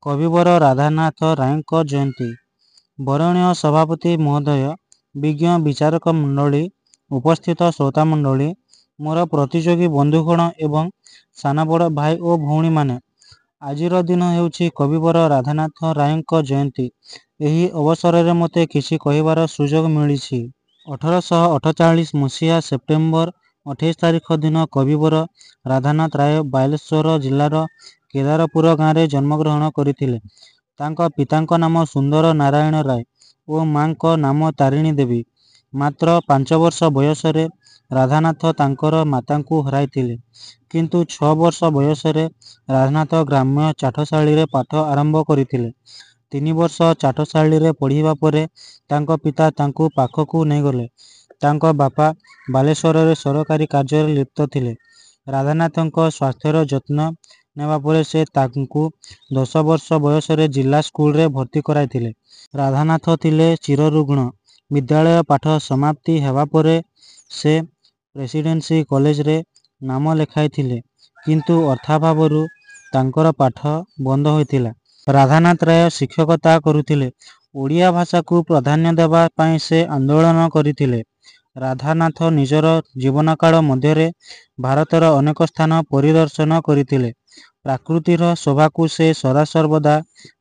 କବିବର ରାଧାନାଥ ରାୟଙ୍କ ଜୟନ୍ତୀ। ବରଣୀୟ ସଭାପତି ମହୋଦୟ, ବିଜ୍ଞ ବିଚାରକ ମଣ୍ଡଳୀ, ଉପସ୍ଥିତ ଶ୍ରୋତାମଣ୍ଡଳୀ, ମୋର ପ୍ରତିଯୋଗୀ ବନ୍ଧୁଗଣ ଏବଂ ସାନ ବଡ଼ ଭାଇ ଓ ଭଉଣୀମାନେ, ଆଜିର ଦିନ ହେଉଛି କବିବର ରାଧାନାଥ ରାୟଙ୍କ ଜୟନ୍ତୀ। ଏହି ଅବସରରେ ମୋତେ କିଛି କହିବାର ସୁଯୋଗ ମିଳିଛି। 1848 ମସିହା ସେପ୍ଟେମ୍ବର 28 ତାରିଖ ଦିନ କବିବର ରାଧାନାଥ ରାୟ ବାଲେଶ୍ୱର ଜିଲ୍ଲାର କେଦାରପୁର ଗାଁରେ ଜନ୍ମଗ୍ରହଣ କରିଥିଲେ। ତାଙ୍କ ପିତାଙ୍କ ନାମ ସୁନ୍ଦର ନାରାୟଣ ରାୟ ଓ ମାଙ୍କ ନାମ ତାରିଣୀ ଦେବୀ। ମାତ୍ର 5 ବର୍ଷ ବୟସରେ ରାଧାନାଥ ତାଙ୍କର ମାତାଙ୍କୁ ହରାଇଥିଲେ। କିନ୍ତୁ 6 ବର୍ଷ ବୟସରେ ରାଧାନାଥ ଗ୍ରାମ୍ୟ ଚାଟଶାଳୀରେ ପାଠ ଆରମ୍ଭ କରିଥିଲେ। 3 ବର୍ଷ ଚାଟଶାଳୀରେ ପଢ଼ିବା ପରେ ତାଙ୍କ ପିତା ତାଙ୍କୁ ପାଖକୁ ନେଇଗଲେ। ତାଙ୍କ ବାପା ବାଲେଶ୍ୱରରେ ସରକାରୀ କାର୍ଯ୍ୟରେ ଲିପ୍ତ ଥିଲେ। ରାଧାନାଥଙ୍କ ସ୍ୱାସ୍ଥ୍ୟର ଯତ୍ନ ନେବା ପରେ ସେ ତାଙ୍କୁ 10 ବର୍ଷ ବୟସରେ ଜିଲ୍ଲା ସ୍କୁଲରେ ଭର୍ତ୍ତି କରାଇଥିଲେ। ରାଧାନାଥ ଥିଲେ ଚିରରୁଗ୍ଣ। ବିଦ୍ୟାଳୟ ପାଠ ସମାପ୍ତି ହେବା ପରେ ସେ ପ୍ରେସିଡେନ୍ସି କଲେଜରେ ନାମ ଲେଖାଇଥିଲେ, କିନ୍ତୁ ଅର୍ଥାଭାବରୁ ତାଙ୍କର ପାଠ ବନ୍ଦ ହୋଇଥିଲା। ରାଧାନାଥ ରାୟ ଶିକ୍ଷକତା କରୁଥିଲେ। ଓଡ଼ିଆ ଭାଷାକୁ ପ୍ରାଧାନ୍ୟ ଦେବା ପାଇଁ ସେ ଆନ୍ଦୋଳନ କରିଥିଲେ। ରାଧାନାଥ ନିଜର ଜୀବନକାଳ ମଧ୍ୟରେ ଭାରତର ଅନେକ ସ୍ଥାନ ପରିଦର୍ଶନ କରିଥିଲେ। ପ୍ରକୃତିର ଶୋଭାକୁ ସେ ସଦାସର୍ବଦା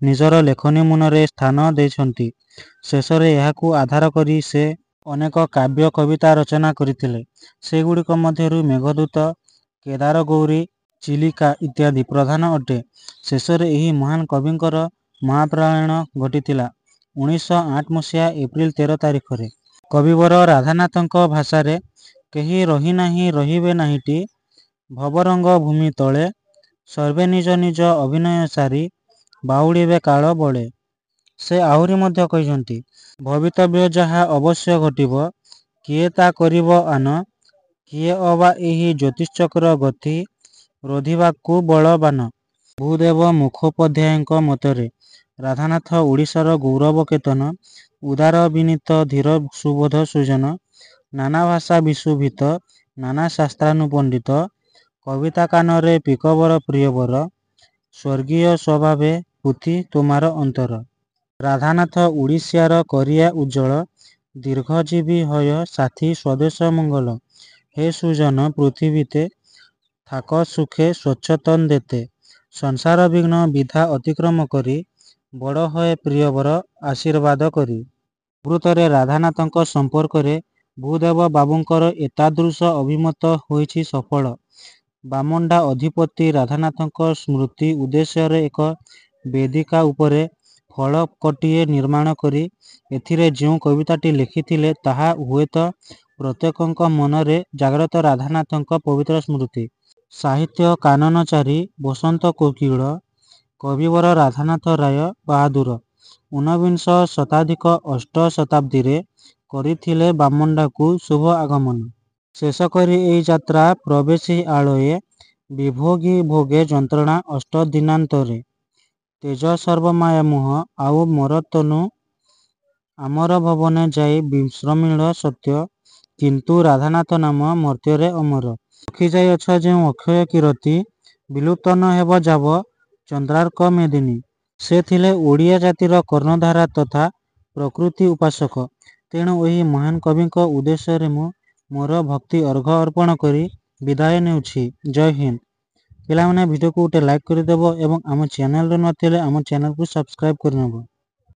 ନିଜର ଲେଖନୀ ମୁନରେ ସ୍ଥାନ ଦେଇଛନ୍ତି। ଶେଷରେ ଏହାକୁ ଆଧାର କରି ସେ ଅନେକ କାବ୍ୟ କବିତା ରଚନା କରିଥିଲେ। ସେଗୁଡ଼ିକ ମଧ୍ୟରୁ ମେଘଦୂତ, କେଦାରଗୌରୀ, ଚିଲିକା ଇତ୍ୟାଦି ପ୍ରଧାନ ଅଟେ। ଶେଷରେ ଏହି ମହାନ କବିଙ୍କର ମହାପ୍ରୟାଣ ଘଟିଥିଲା 1908 ମସିହା ଏପ୍ରିଲ 13 ତାରିଖରେ। କବିବର ରାଧାନାଥଙ୍କ ଭାଷାରେ କେହି ରହିନାହିଁ ରହିବେ ନାହିଁଟି ଭବରଙ୍ଗ ଭୂମି ତଳେ, ସର୍ବେ ନିଜ ନିଜ ଅଭିନୟ ସାରି ବାହୁଡ଼ିବେ କାଳ ବଳେ। ସେ ଆହୁରି ମଧ୍ୟ କହିଛନ୍ତି, ଭବିତବ୍ୟ ଯାହା ଅବଶ୍ୟ ଘଟିବ, କିଏ ତା କରିବ ଆନ, କିଏ ଅବା ଏହି ଜ୍ୟୋତିଶ୍ଚକ୍ର ଗତି ରୋଧିବାକୁ ବଳବାନ। ଭୂଦେବ ମୁଖୋପାଧ୍ୟାୟଙ୍କ ମତରେ ରାଧାନାଥ ଓଡ଼ିଶାର ଗୌରବ କେତନ, ଉଦାର ବିନୀତ ଧୀର ସୁବୋଧ ସୁଜନ, ନାନା ଭାଷା ବିଶୋଭିତ, ନାନା ଶାସ୍ତ୍ରାନୁପଣ୍ଡିତ, କବିତା କାନରେ ପିକବର ପ୍ରିୟବର, ସ୍ୱର୍ଗୀୟ ସ୍ୱଭାବେ ପୃଥ୍ୱୀ ତୋମାର ଅନ୍ତର। ରାଧାନାଥ ଓଡ଼ିଶାର କରିଆ ଉଜ୍ଜ୍ୱଳ, ଦୀର୍ଘଜୀବୀ ହୟ ସାଥୀ ସ୍ୱଦେଶ ମଙ୍ଗଳ। ହେ ସୁଜନ ପୃଥିବୀତେ, ଥାକ ସୁଖେ ସ୍ୱଚ୍ଛତନ ଦେତେ, ସଂସାର ବିଘ୍ନ ବିଧା ଅତିକ୍ରମ କରି, ବଡ଼ ହଏ ପ୍ରିୟବର ଆଶୀର୍ବାଦ କରି। ପ୍ରକୃତରେ ରାଧାନାଥଙ୍କ ସମ୍ପର୍କରେ ଭୂଦେବ ବାବୁଙ୍କର ଏତାଦୃଶ ଅଭିମତ ହୋଇଛି ସଫଳ। ବାମଣ୍ଡା ଅଧିପତି ରାଧାନାଥଙ୍କ ସ୍ମୃତି ଉଦ୍ଦେଶ୍ୟରେ ଏକ ବେଦିକା ଉପରେ ଫଳକଟିଏ ନିର୍ମାଣ କରି ଏଥିରେ ଯେଉଁ କବିତାଟି ଲେଖିଥିଲେ, ତାହା ହୁଏତ ପ୍ରତ୍ୟେକଙ୍କ ମନରେ ଜାଗ୍ରତ ରାଧାନାଥଙ୍କ ପବିତ୍ର ସ୍ମୃତି। ସାହିତ୍ୟ କାନନଚାରୀ ବସନ୍ତ କୋକିଳ କବିବର ରାଧାନାଥ ରାୟ ବାହାଦୁର ଊନବିଂଶ ଶତାଧିକ ଅଷ୍ଟ ଶତାବ୍ଦୀରେ କରିଥିଲେ ବାମଣ୍ଡାକୁ ଶୁଭ ଆଗମନ। ଶେଷ କରି ଏଇ ଯାତ୍ରା ପ୍ରବେଶୀ ଆଳୟେ, ବିଭୋଗୀ ଭୋଗେ ଯନ୍ତ୍ରଣା ଅଷ୍ଟ ଦିନାନ୍ତରେ, ତେଜ ସର୍ବମାୟା ମୋହ ଆଉ ମରତନୁ, ଆମର ଭବନେ ଯାଇ ବିଶ୍ରମିଳ ସତ୍ୟ, କିନ୍ତୁ ରାଧାନାଥ ନାମ ମର୍ତ୍ତ୍ୟରେ ଅମର। ରଖିଯାଇଅଛ ଯେଉଁ ଅକ୍ଷୟ କୀରତି, ବିଲୁପ୍ତ ନ ହେବ ଯାବ ଚନ୍ଦ୍ରାର୍କ ମେଦିନୀ। ସେ ଥିଲେ ଓଡ଼ିଆ ଜାତିର କର୍ଣ୍ଣଧାର ତଥା ପ୍ରକୃତି ଉପାସକ। ତେଣୁ ଏହି ମହାନ କବିଙ୍କ ଉଦ୍ଦେଶ୍ୟରେ ମୁଁ ମୋର ଭକ୍ତି ଅର୍ଘ୍ୟ ଅର୍ପଣ କରି ବିଦାୟ ନେଉଛି। ଜୟ ହିନ୍ଦ। ପିଲାମାନେ ଭିଡ଼ିଓକୁ ଗୋଟେ ଲାଇକ୍ କରିଦେବ ଏବଂ ଆମ ଚ୍ୟାନେଲରେ ନଥିଲେ ଆମ ଚ୍ୟାନେଲକୁ ସବସ୍କ୍ରାଇବ କରିନେବ।